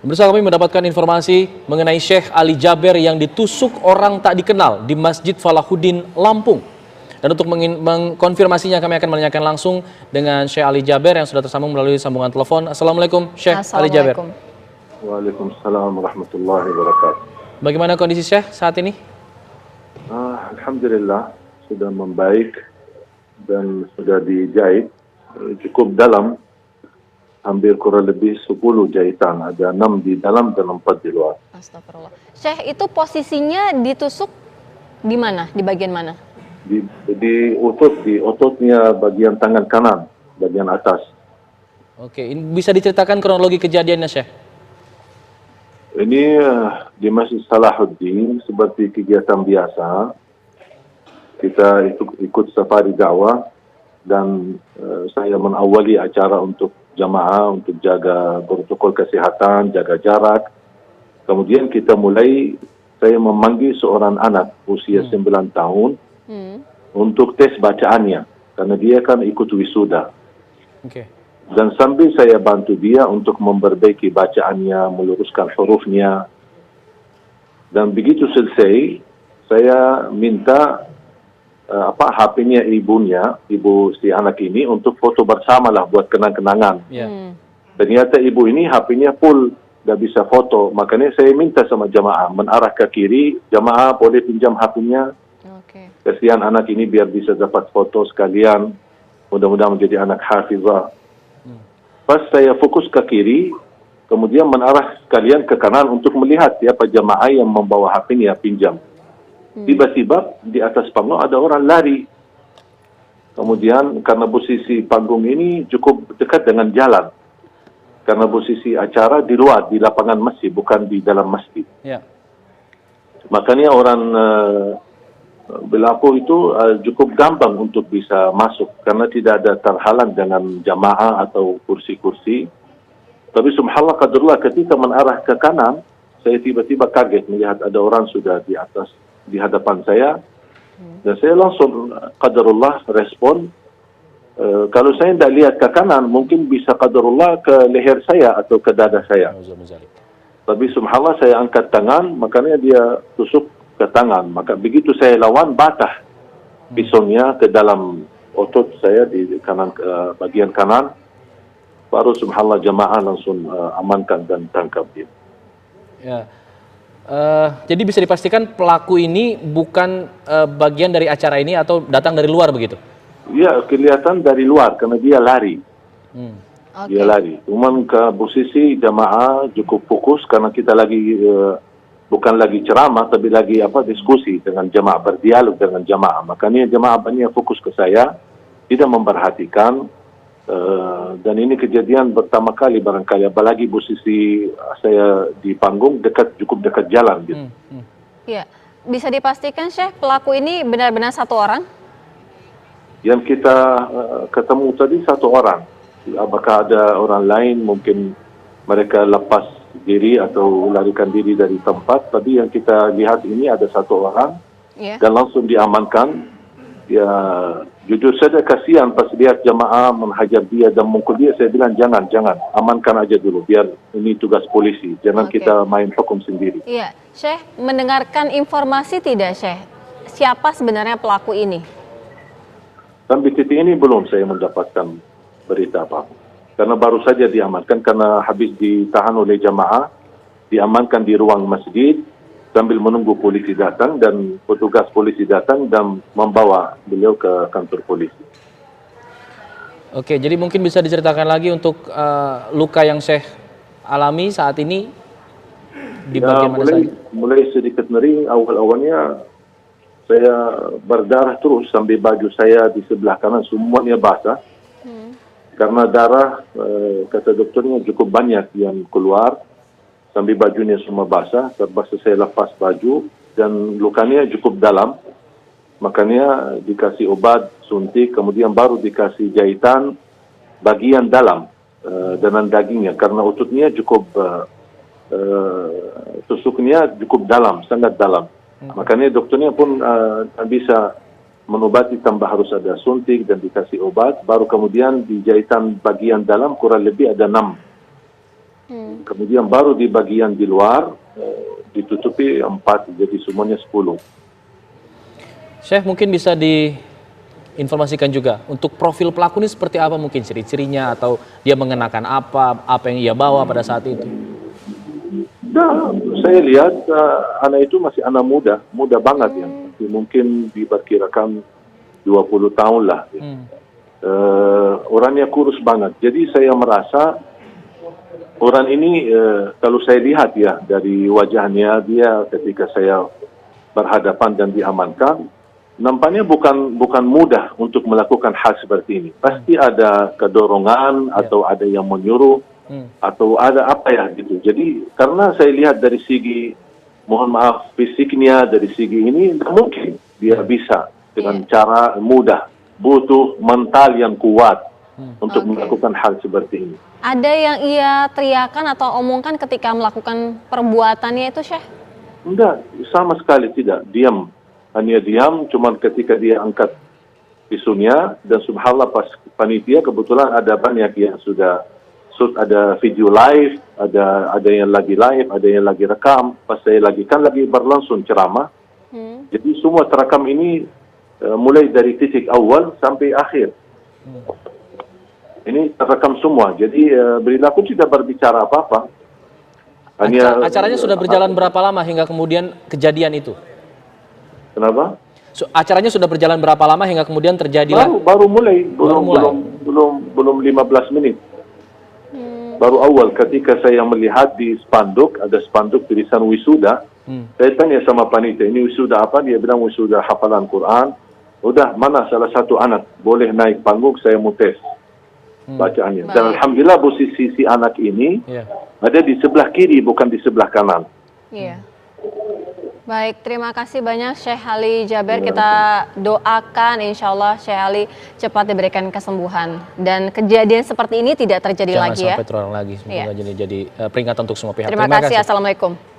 Bersama kami mendapatkan informasi mengenai Syekh Ali Jaber yang ditusuk orang tak dikenal di Masjid Falahuddin, Lampung. Dan untuk mengkonfirmasinya kami akan menanyakan langsung dengan Syekh Ali Jaber yang sudah tersambung melalui sambungan telepon. Assalamualaikum Syekh Ali Jaber. Waalaikumsalam warahmatullahi wabarakatuh. Bagaimana kondisi Syekh saat ini? Alhamdulillah sudah membaik dan sudah dijahit cukup dalam. Hampir kurang lebih 10 jahitan, ada 6 di dalam dan 4 di luar. Astagfirullah. Syekh, itu posisinya ditusuk di mana? Di bagian mana? Di ototnya bagian tangan kanan, bagian atas. Oke, bisa diceritakan kronologi kejadiannya Syekh? Ini di Masjid Salahuddin seperti kegiatan biasa. Kita ikut safari dakwah dan saya mengawali acara untuk jamaah untuk jaga protokol kesehatan, jaga jarak. Kemudian kita mulai, saya memanggil seorang anak usia 9 tahun untuk tes bacaannya, karena dia kan ikut wisuda. Dan sambil saya bantu dia untuk memperbaiki bacaannya, meluruskan hurufnya. Dan begitu selesai, saya minta HP-nya ibu si anak ini untuk foto bersama lah buat kenang-kenangan. Ternyata ibu ini HP-nya full, nggak bisa foto. Makanya saya minta sama jamaah menarah ke kiri, jamaah boleh pinjam HP-nya. Kasihan anak ini biar bisa dapat foto sekalian. Mudah-mudahan menjadi anak hafizah. Pas saya fokus ke kiri, kemudian menarah sekalian ke kanan untuk melihat siapa jamaah yang membawa HP-nya pinjam. Tiba-tiba di atas panggung ada orang lari. Kemudian karena posisi panggung ini cukup dekat dengan jalan. Karena posisi acara di luar, di lapangan masjid, bukan di dalam masjid. Makanya orang Belapo itu cukup gampang untuk bisa masuk. Karena tidak ada terhalang dengan jamaah atau kursi-kursi. Tapi subhanallah qadarullah ketika menarah ke kanan, saya tiba-tiba kaget melihat ada orang sudah di atas, di hadapan saya, dan saya langsung qadarullah respon. Kalau saya tidak lihat ke kanan, mungkin bisa qadarullah ke leher saya atau ke dada saya. Tapi subhanallah saya angkat tangan, makanya dia tusuk ke tangan. Maka begitu saya lawan, batah pisaunya ke dalam otot saya di kanan, bagian kanan. Baru subhanallah jamaah langsung amankan dan tangkap dia. Jadi bisa dipastikan pelaku ini bukan bagian dari acara ini atau datang dari luar begitu? Iya, kelihatan dari luar karena dia lari. Dia lari. Cuman ke posisi jamaah cukup fokus karena kita lagi bukan lagi ceramah tapi lagi diskusi dengan jamaah, berdialog dengan jamaah. Makanya jamaah banyak fokus ke saya, tidak memperhatikan. Dan ini kejadian pertama kali barangkali, apalagi posisi saya di panggung cukup dekat jalan gitu. Iya, bisa dipastikan Syekh pelaku ini benar-benar satu orang? Yang kita ketemu tadi satu orang. Apakah ada orang lain, mungkin mereka lepas diri atau larikan diri dari tempat. Tapi yang kita lihat ini ada satu orang dan langsung diamankan. Ya, jujur saja kasihan pas lihat jamaah menghajar dia dan mukul dia. Saya bilang jangan, amankan aja dulu, biar ini tugas polisi. Jangan kita main hukum sendiri. Iya, Syekh mendengarkan informasi tidak Syekh? Siapa sebenarnya pelaku ini? Sampai titik ini belum saya mendapatkan berita apa. Karena baru saja diamankan, karena habis ditahan oleh jamaah, diamankan di ruang masjid, sambil menunggu polisi datang dan petugas polisi datang dan membawa beliau ke kantor polisi. Oke, jadi mungkin bisa diceritakan lagi untuk luka yang Syekh alami saat ini di bagian mana saja? Mulai sedikit nyeri, awal-awalnya saya berdarah terus sampai baju saya di sebelah kanan semuanya basah. Karena darah, kata dokternya cukup banyak yang keluar. Sambil bajunya semua basah, terpaksa saya lepas baju dan lukanya cukup dalam. Makanya dikasih obat suntik, kemudian baru dikasih jahitan bagian dalam dengan dagingnya. Karena ototnya cukup, tusuknya cukup dalam, sangat dalam. Makanya dokternya pun bisa mengobati tambah harus ada suntik dan dikasih obat. Baru kemudian di jahitan bagian dalam kurang lebih ada 6 Kemudian baru di bagian di luar ditutupi 4, jadi semuanya 10. Syekh, mungkin bisa diinformasikan juga untuk profil pelaku ini seperti apa, mungkin ciri-cirinya atau dia mengenakan apa yang ia bawa pada saat itu. Nah, saya lihat anak itu masih anak muda banget ya. Mungkin diperkirakan 20 tahun lah. Orangnya kurus banget. Jadi saya merasa orang ini kalau saya lihat ya dari wajahnya dia ketika saya berhadapan dan diamankan, nampaknya bukan mudah untuk melakukan hal seperti ini. Pasti ada kedorongan atau ada yang menyuruh atau ada apa ya gitu. Jadi karena saya lihat dari segi mohon maaf fisiknya, dari segi ini tidak mungkin dia bisa dengan cara mudah. Butuh mental yang kuat untuk melakukan hal seperti ini. Ada yang ia teriakan atau omongkan ketika melakukan perbuatannya itu, Syekh? Enggak, sama sekali tidak. Diam. Hanya diam, cuman ketika dia angkat pisunya, dan subhanallah pas panitia kebetulan ada banyak yang sudah ada video live, ada yang lagi live, ada yang lagi rekam. Pas saya lagi berlangsung ceramah. Jadi semua terekam ini mulai dari titik awal sampai akhir. Ini terekam semua. Jadi beliau pun tidak berbicara apa-apa. Hanya acaranya sudah berjalan berapa lama hingga kemudian kejadian itu? Kenapa? Acaranya sudah berjalan berapa lama hingga kemudian terjadilah? Baru mulai. Belum 15 menit. Baru awal ketika saya melihat di spanduk, ada spanduk tulisan wisuda. Saya tanya sama panitia, ini wisuda apa? Dia bilang wisuda hafalan Quran. Udah, mana salah satu anak boleh naik panggung, saya mau tes bacaannya. Dan alhamdulillah posisi si anak ini ada di sebelah kiri, bukan di sebelah kanan. Iya. Baik, terima kasih banyak Syekh Ali Jaber. Kita doakan insya Allah Syekh Ali cepat diberikan kesembuhan. Dan kejadian seperti ini tidak terjadi lagi ya. Jangan sampai terulang lagi. Semoga jadi peringatan untuk semua pihak. Terima kasih. Assalamualaikum.